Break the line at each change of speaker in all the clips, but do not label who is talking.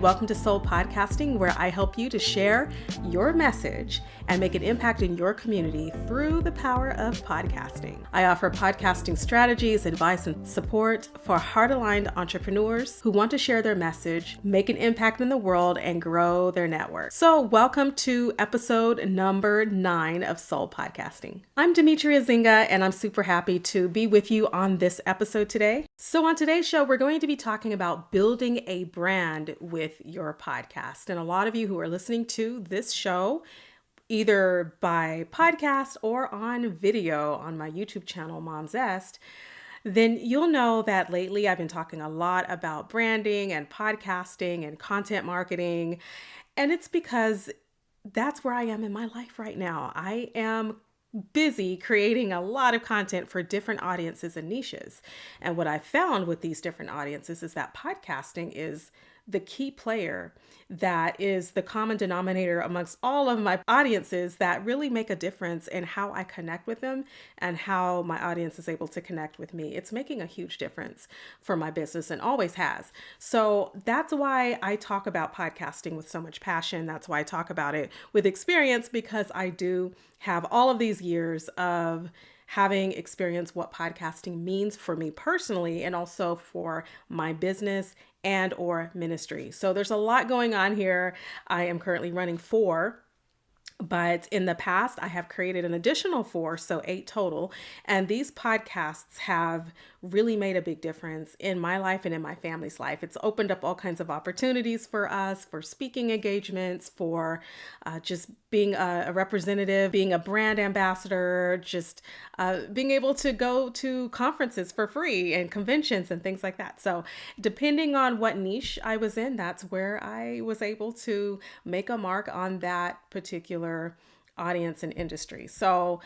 Welcome to Soul Podcasting, where I help you to share your message and make an impact in your community through the power of podcasting. I offer podcasting strategies, advice, and support for heart-aligned entrepreneurs who want to share their message, make an impact in the world, and grow their network. So welcome to episode number 9 of Soul Podcasting. I'm Demetria Zinga, and I'm super happy to be with you on this episode today. So on today's show, we're going to be talking about building a brand with your podcast. And a lot of you who are listening to this show, either by podcast or on video on my YouTube channel, Momzest, then you'll know that lately I've been talking a lot about branding and podcasting and content marketing. And it's because that's where I am in my life right now. I am busy creating a lot of content for different audiences and niches. And what I found with these different audiences is that podcasting is the key player that is the common denominator amongst all of my audiences that really make a difference in how I connect with them and how my audience is able to connect with me. It's making a huge difference for my business and always has. So that's why I talk about podcasting with so much passion. That's why I talk about it with experience, because I do have all of these years of having experienced what podcasting means for me personally and also for my business and or ministry. So there's a lot going on here. I am currently running 4, but in the past I have created an additional 4, so 8 total. And these podcasts have really made a big difference in my life and in my family's life. It's opened up all kinds of opportunities for us, for speaking engagements, for just being a representative, being a brand ambassador, just being able to go to conferences for free and conventions and things like that. So depending on what niche I was in, that's where I was able to make a mark on that particular audience and industry. So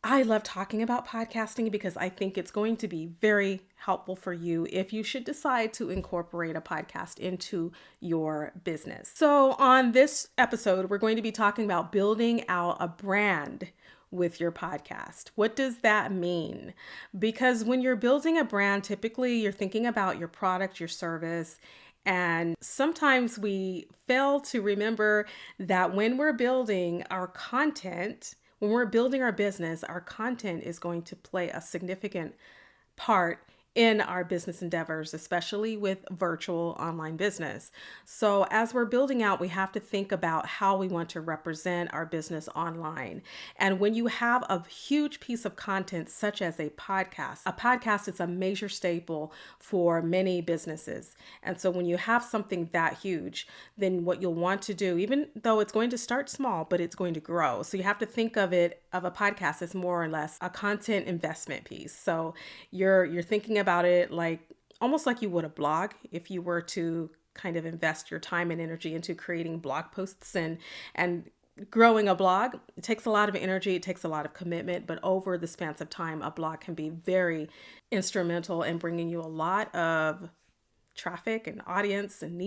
I love talking about podcasting because I think it's going to be very helpful for you if you should decide to incorporate a podcast into your business. So on this episode, we're going to be talking about building out a brand with your podcast. What does that mean? Because when you're building a brand, typically you're thinking about your product, your service, and sometimes we fail to remember that when we're building our content, when we're building our business, our content is going to play a significant part in our business endeavors, especially with virtual online business. So as we're building out, we have to think about how we want to represent our business online. And when you have a huge piece of content, such as a podcast is a major staple for many businesses. And so when you have something that huge, then what you'll want to do, even though it's going to start small, but it's going to grow. So you have to think of a podcast as more or less a content investment piece. So you're thinking about it like almost like you would a blog if you were to kind of invest your time and energy into creating blog posts and growing a blog. It takes a lot of energy, it takes a lot of commitment, but over the span of time, a blog can be very instrumental in bringing you a lot of traffic and audience and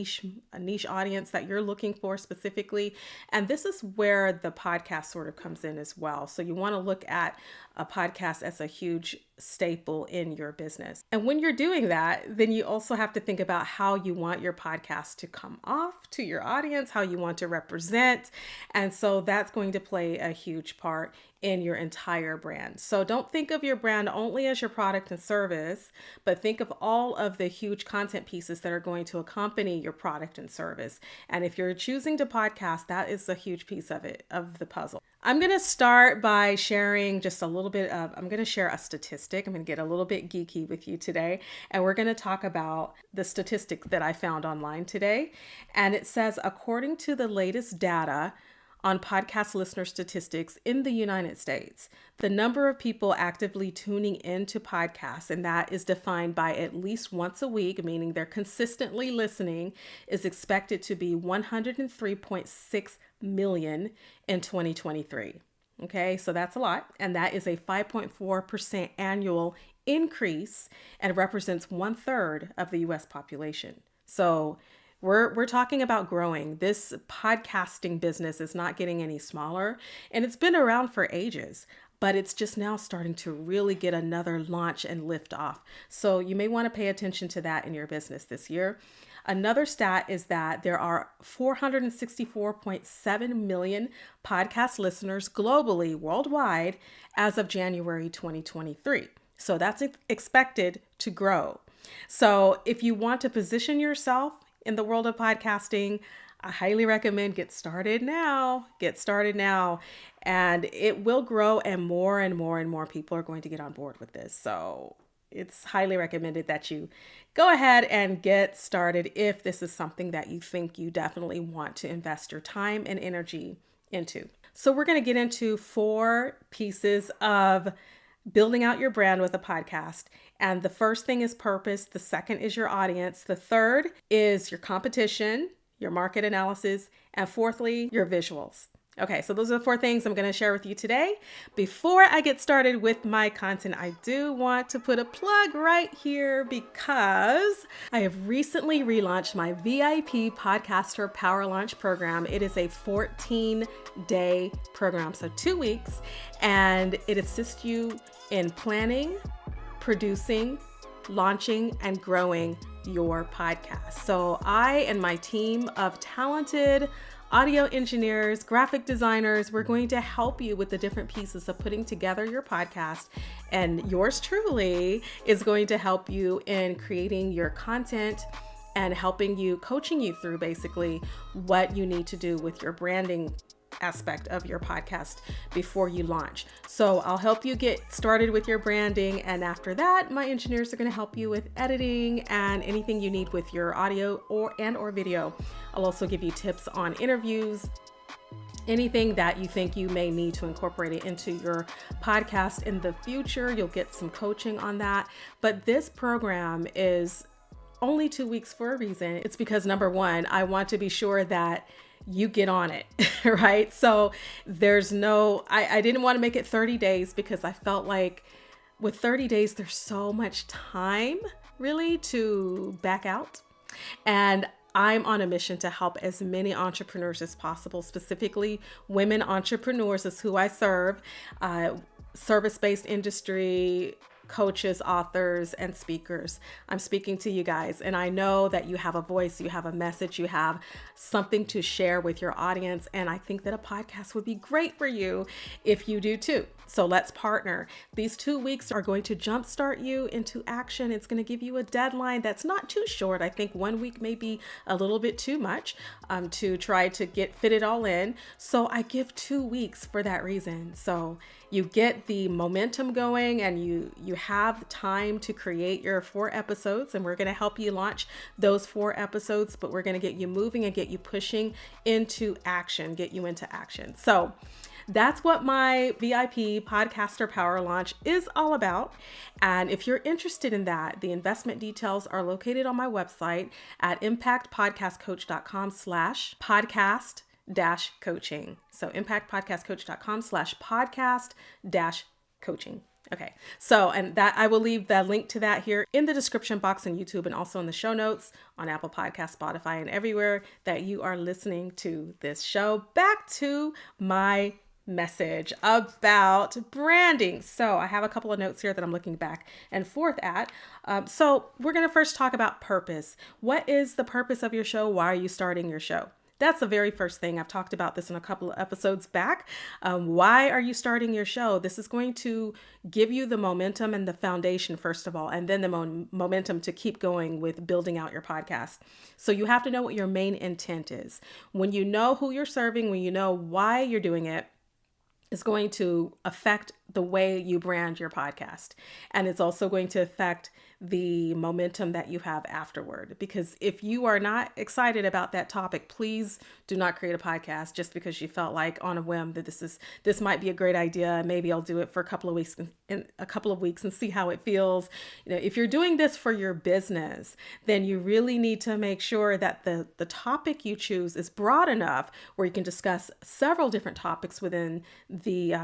a niche audience that you're looking for specifically. And this is where the podcast sort of comes in as well. So you want to look at a podcast as a huge staple in your business. And when you're doing that, then you also have to think about how you want your podcast to come off to your audience, how you want to represent. And so that's going to play a huge part in your entire brand. So don't think of your brand only as your product and service, but think of all of the huge content pieces that are going to accompany your product and service. And if you're choosing to podcast, that is a huge piece of it, of the puzzle. I'm going to start by sharing just a little bit I'm going to share a statistic. I'm going to get a little bit geeky with you today. And we're going to talk about the statistic that I found online today. And it says, according to the latest data on podcast listener statistics in the United States, the number of people actively tuning into podcasts, and that is defined by at least once a week, meaning they're consistently listening, is expected to be 103.6 million in 2023. Okay, so that's a lot. And that is a 5.4% annual increase and represents 1/3 of the US population. So we're talking about growing. This podcasting business is not getting any smaller, and it's been around for ages, but it's just now starting to really get another launch and lift off. So you may want to pay attention to that in your business this year. Another stat is that there are 464.7 million podcast listeners globally, worldwide, as of January 2023. So that's expected to grow. So if you want to position yourself in the world of podcasting, I highly recommend get started now. Get started now, and it will grow, and more and more and more people are going to get on board with this. So it's highly recommended that you go ahead and get started if this is something that you think you definitely want to invest your time and energy into. So we're going to get into 4 pieces of building out your brand with a podcast. And the first thing is purpose. The second is your audience. The third is your competition, your market analysis, and fourthly, your visuals. Okay, so those are the 4 things I'm going to share with you today. Before I get started with my content, I do want to put a plug right here because I have recently relaunched my VIP Podcaster Power Launch program. It is a 14-day program, so 2 weeks, and it assists you in planning, producing, launching, and growing your podcast. So I and my team of talented audio engineers, graphic designers, we're going to help you with the different pieces of putting together your podcast. And yours truly is going to help you in creating your content and helping you, coaching you through basically what you need to do with your branding aspect of your podcast before you launch. So I'll help you get started with your branding, and after that, my engineers are going to help you with editing and anything you need with your audio or video. I'll also give you tips on interviews, anything that you think you may need to incorporate it into your podcast in the future. You'll get some coaching on that. But this program is only 2 weeks for a reason. It's because, number one, I want to be sure that you get on it, right? So there's no, I didn't want to make it 30 days because I felt like with 30 days, there's so much time really to back out. And I'm on a mission to help as many entrepreneurs as possible, specifically women entrepreneurs is who I serve, service-based industry, coaches, authors, and speakers. I'm speaking to you guys, and I know that you have a voice, you have a message, you have something to share with your audience, and I think that a podcast would be great for you if you do too. So let's partner. These 2 weeks are going to jumpstart you into action. It's going to give you a deadline that's not too short. I think 1 week may be a little bit too much to try to fit it all in. So I give 2 weeks for that reason. So you get the momentum going, and you have time to create your 4 episodes, and we're going to help you launch those 4 episodes, but we're going to get you moving and get you pushing into action, get you into action. So that's what my VIP Podcaster Power Launch is all about. And if you're interested in that, the investment details are located on my website at impactpodcastcoach.com/podcast-coaching. So impactpodcastcoach.com/podcast-coaching. Okay. So, and that I will leave the link to that here in the description box on YouTube, and also in the show notes on Apple Podcasts, Spotify, and everywhere that you are listening to this show. Back to my message about branding. So I have a couple of notes here that I'm looking back and forth at. So we're going to first talk about purpose. What is the purpose of your show? Why are you starting your show? That's the very first thing. I've talked about this in a couple of episodes back. Why are you starting your show? This is going to give you the momentum and the foundation, first of all, and then the momentum to keep going with building out your podcast. So you have to know what your main intent is. When you know who you're serving, when you know why you're doing it, it's going to affect the way you brand your podcast. And it's also going to affect the momentum that you have afterward. Because if you are not excited about that topic, please do not create a podcast just because you felt like on a whim that this might be a great idea. Maybe I'll do it for a couple of weeks and see how it feels. You know, if you're doing this for your business, then you really need to make sure that the topic you choose is broad enough where you can discuss several different topics within the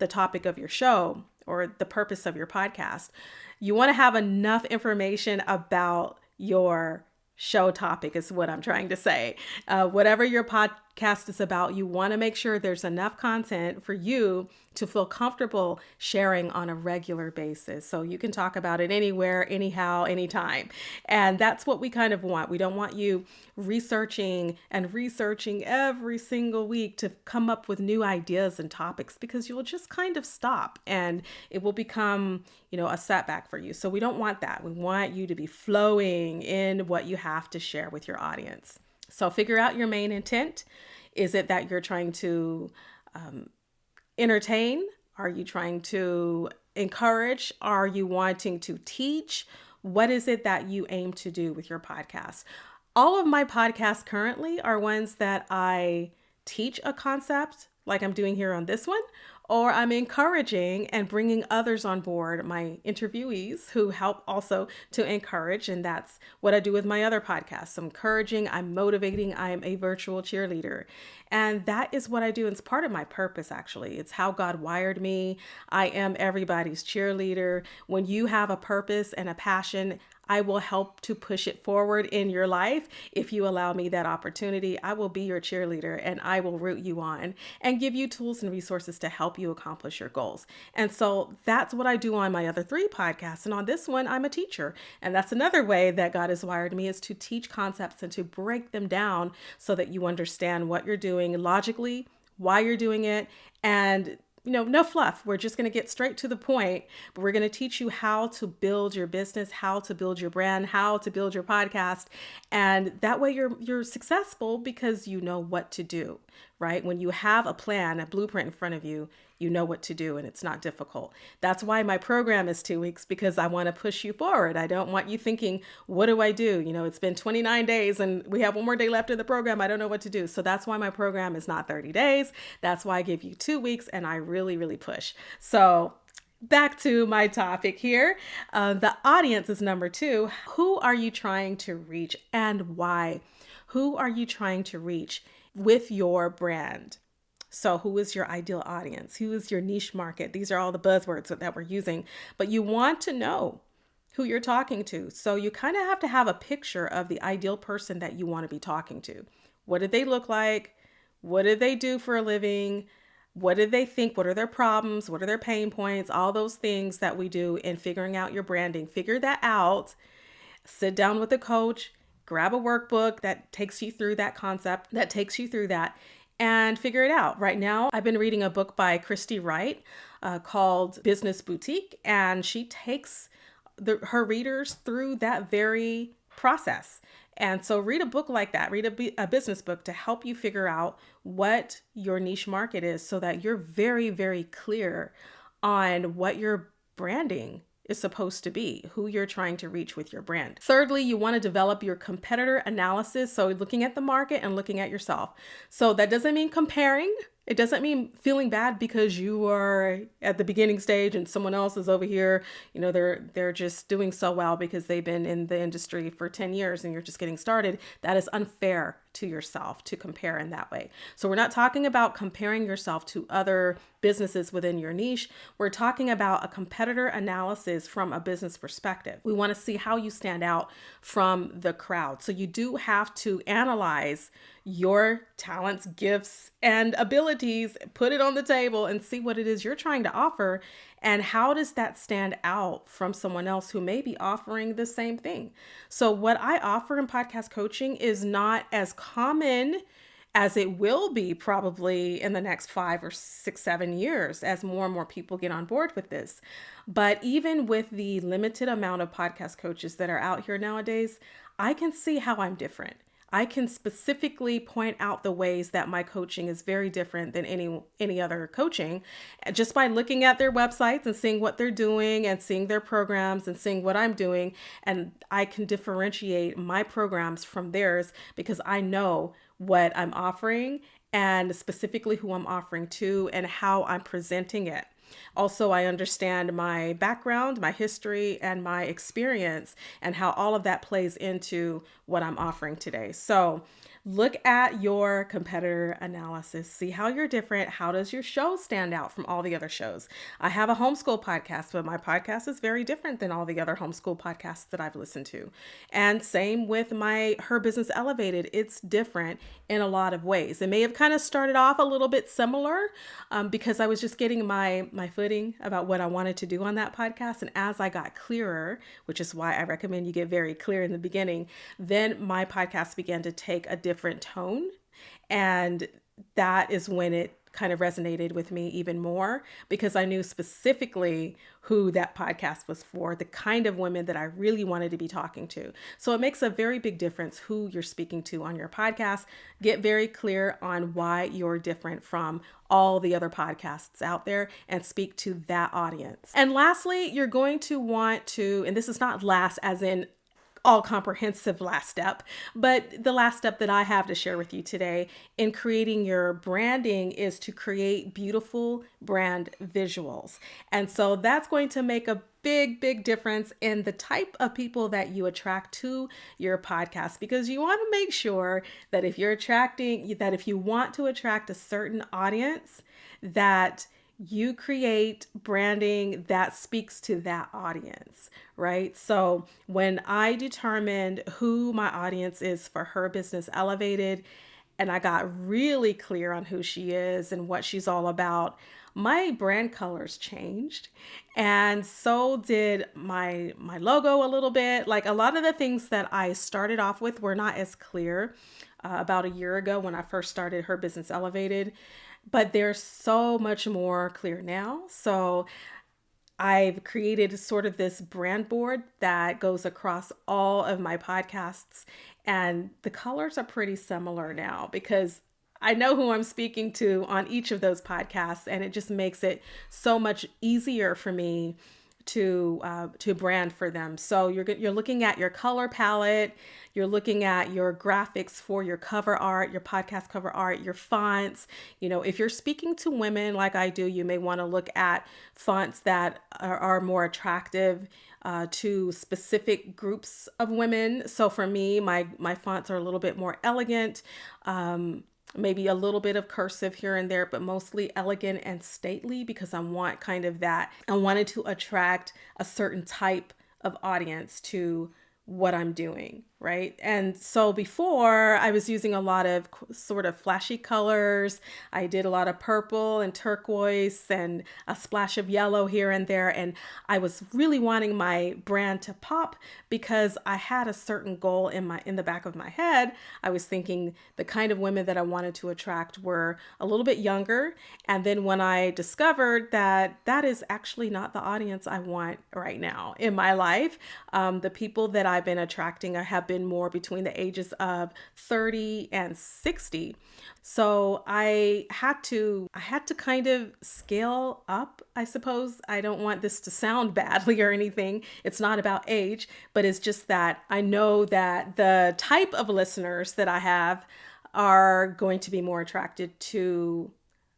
topic of your show or the purpose of your podcast. You want to have enough information about your show topic is what I'm trying to say. Whatever your podcast is about, you want to make sure there's enough content for you to feel comfortable sharing on a regular basis. So you can talk about it anywhere, anyhow, anytime. And that's what we kind of want. We don't want you researching every single week to come up with new ideas and topics, because you'll just kind of stop and it will become, a setback for you. So we don't want that. We want you to be flowing in what you have to share with your audience. So figure out your main intent. Is it that you're trying to entertain? Are you trying to encourage? Are you wanting to teach? What is it that you aim to do with your podcast? All of my podcasts currently are ones that I teach a concept, like I'm doing here on this one, or I'm encouraging and bringing others on board, my interviewees who help also to encourage. And that's what I do with my other podcasts. I'm encouraging, I'm motivating, I'm a virtual cheerleader. And that is what I do. It's part of my purpose, actually. It's how God wired me. I am everybody's cheerleader. When you have a purpose and a passion, I will help to push it forward in your life. If you allow me that opportunity, I will be your cheerleader and I will root you on and give you tools and resources to help you accomplish your goals. And so that's what I do on my other 3 podcasts. And on this one, I'm a teacher. And that's another way that God has wired me, is to teach concepts and to break them down so that you understand what you're doing logically, why you're doing it, and no fluff. We're just going to get straight to the point, but we're going to teach you how to build your business, how to build your brand, how to build your podcast. And that way you're successful because you know what to do, right? When you have a plan, a blueprint in front of you, you know what to do and it's not difficult. That's why my program is 2 weeks, because I want to push you forward. I don't want you thinking, what do I do? It's been 29 days and we have one more day left of the program. I don't know what to do. So that's why my program is not 30 days. That's why I give you 2 weeks and I really, really push. So back to my topic here. The audience is number 2. Who are you trying to reach and why? Who are you trying to reach with your brand? So who is your ideal audience? Who is your niche market? These are all the buzzwords that we're using, but you want to know who you're talking to. So you kind of have to have a picture of the ideal person that you want to be talking to. What do they look like? What do they do for a living? What do they think? What are their problems? What are their pain points? All those things that we do in figuring out your branding. Figure that out. Sit down with a coach, grab a workbook that takes you through that concept, that takes you through that, and figure it out. Right now, I've been reading a book by Christy Wright called Business Boutique, and she takes her readers through that very process. And so read a book like that, read a business book to help you figure out what your niche market is so that you're very, very clear on what your branding is supposed to be, who you're trying to reach with your brand. Thirdly, you want to develop your competitor analysis. So looking at the market and looking at yourself. So that doesn't mean comparing. It doesn't mean feeling bad because you are at the beginning stage and someone else is over here. They're just doing so well because they've been in the industry for 10 years and you're just getting started. That is unfair to yourself to compare in that way. So we're not talking about comparing yourself to other businesses within your niche. We're talking about a competitor analysis from a business perspective. We want to see how you stand out from the crowd. So you do have to analyze your talents, gifts, and abilities, put it on the table and see what it is you're trying to offer. And how does that stand out from someone else who may be offering the same thing? So what I offer in podcast coaching is not as common as it will be probably in the next 5 or 6, 7 years as more and more people get on board with this. But even with the limited amount of podcast coaches that are out here nowadays, I can see how I'm different. I can specifically point out the ways that my coaching is very different than any other coaching just by looking at their websites and seeing what they're doing and seeing their programs and seeing what I'm doing. And I can differentiate my programs from theirs because I know what I'm offering and specifically who I'm offering to and how I'm presenting it. Also, I understand my background, my history, and my experience, and how all of that plays into what I'm offering today. So, look at your competitor analysis. See how you're different. How does your show stand out from all the other shows? I have a homeschool podcast, but my podcast is very different than all the other homeschool podcasts that I've listened to. And same with my Her Business Elevated. It's different in a lot of ways. It may have kind of started off a little bit similar because I was just getting my footing about what I wanted to do on that podcast. And as I got clearer, which is why I recommend you get very clear in the beginning, then my podcast began to take a different tone. And that is when it kind of resonated with me even more, because I knew specifically who that podcast was for, the kind of women that I really wanted to be talking to. So it makes a very big difference who you're speaking to on your podcast. Get very clear on why you're different from all the other podcasts out there and speak to that audience. And lastly, you're going to want to, and this is not last as in all comprehensive last step, but the last step that I have to share with you today in creating your branding is to create beautiful brand visuals. And so that's going to make a big difference in the type of people that you attract to your podcast, because you want to make sure that if you want to attract a certain audience, that you create branding that speaks to that audience, right? So when I determined who my audience is for Her Business Elevated, and I got really clear on who she is and what she's all about, my brand colors changed. And so did my logo a little bit. Like, a lot of the things that I started off with were not as clear about a year ago when I first started Her Business Elevated. But they're so much more clear now. So I've created sort of this brand board that goes across all of my podcasts. And the colors are pretty similar now because I know who I'm speaking to on each of those podcasts. And it just makes it so much easier for me to brand for them. So you're looking at your color palette, you're looking at your graphics for your cover art, your podcast cover art, your fonts. If you're speaking to women like I do, you may want to look at fonts that are more attractive to specific groups of women. So for me, my fonts are a little bit more elegant. Maybe a little bit of cursive here and there, but mostly elegant and stately, because I want kind of that. I wanted to attract a certain type of audience to what I'm doing, right? And so before, I was using a lot of sort of flashy colors. I did a lot of purple and turquoise and a splash of yellow here and there. And I was really wanting my brand to pop because I had a certain goal in the back of my head. I was thinking the kind of women that I wanted to attract were a little bit younger. And then when I discovered that that is actually not the audience I want right now in my life, the people that I've been attracting have been more between the ages of 30 and 60. So I had to kind of scale up, I suppose. I don't want this to sound badly or anything. It's not about age, but it's just that I know that the type of listeners that I have are going to be more attracted to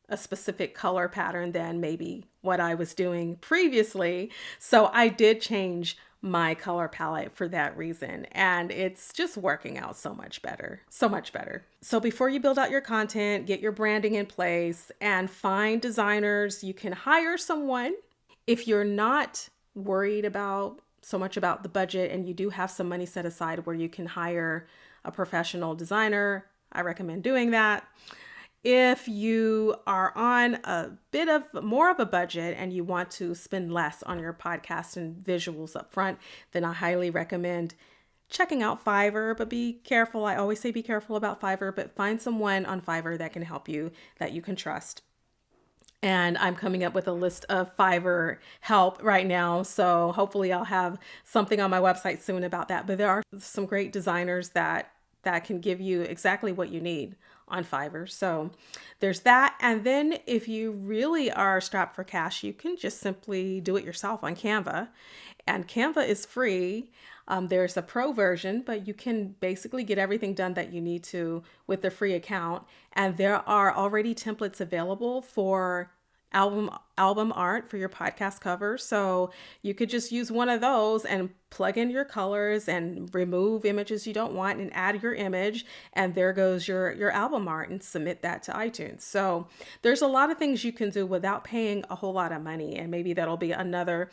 a specific color pattern than maybe what I was doing previously. So I did change my color palette for that reason. And it's just working out so much better. So before you build out your content, get your branding in place and find designers. You can hire someone if you're not worried so much about the budget and you do have some money set aside where you can hire a professional designer. I recommend doing that. If you are on a bit of more of a budget and you want to spend less on your podcast and visuals up front, then I highly recommend checking out Fiverr, but be careful. I always say be careful about Fiverr, but find someone on Fiverr that can help you, that you can trust. And I'm coming up with a list of Fiverr help right now. So hopefully I'll have something on my website soon about that. But there are some great designers that can give you exactly what you need on Fiverr. So there's that. And then if you really are strapped for cash, you can just simply do it yourself on Canva. And Canva is free. There's a pro version, but you can basically get everything done that you need to with the free account. And there are already templates available for album art for your podcast cover. So you could just use one of those and plug in your colors and remove images you don't want and add your image, and there goes your album art, and submit that to iTunes. So there's a lot of things you can do without paying a whole lot of money, and maybe that'll be another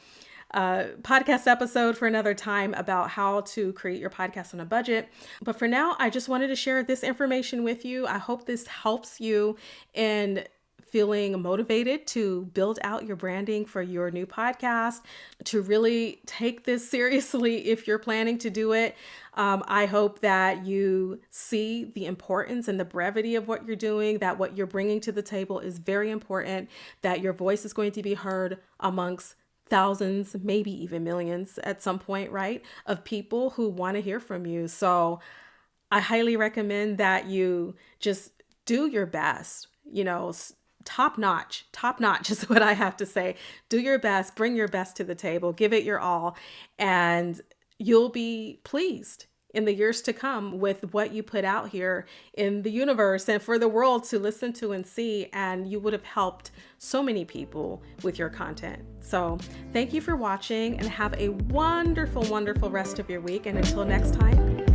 podcast episode for another time about how to create your podcast on a budget. But for now, I just wanted to share this information with you. I hope this helps you in feeling motivated to build out your branding for your new podcast, to really take this seriously if you're planning to do it. I hope that you see the importance and the brevity of what you're doing, that what you're bringing to the table is very important, that your voice is going to be heard amongst thousands, maybe even millions at some point, right, of people who want to hear from you. So I highly recommend that you just do your best, top notch is what I have to say. Do your best, bring your best to the table, give it your all, and you'll be pleased in the years to come with what you put out here in the universe and for the world to listen to and see. And you would have helped so many people with your content. So thank you for watching, and have a wonderful, wonderful rest of your week. And until next time,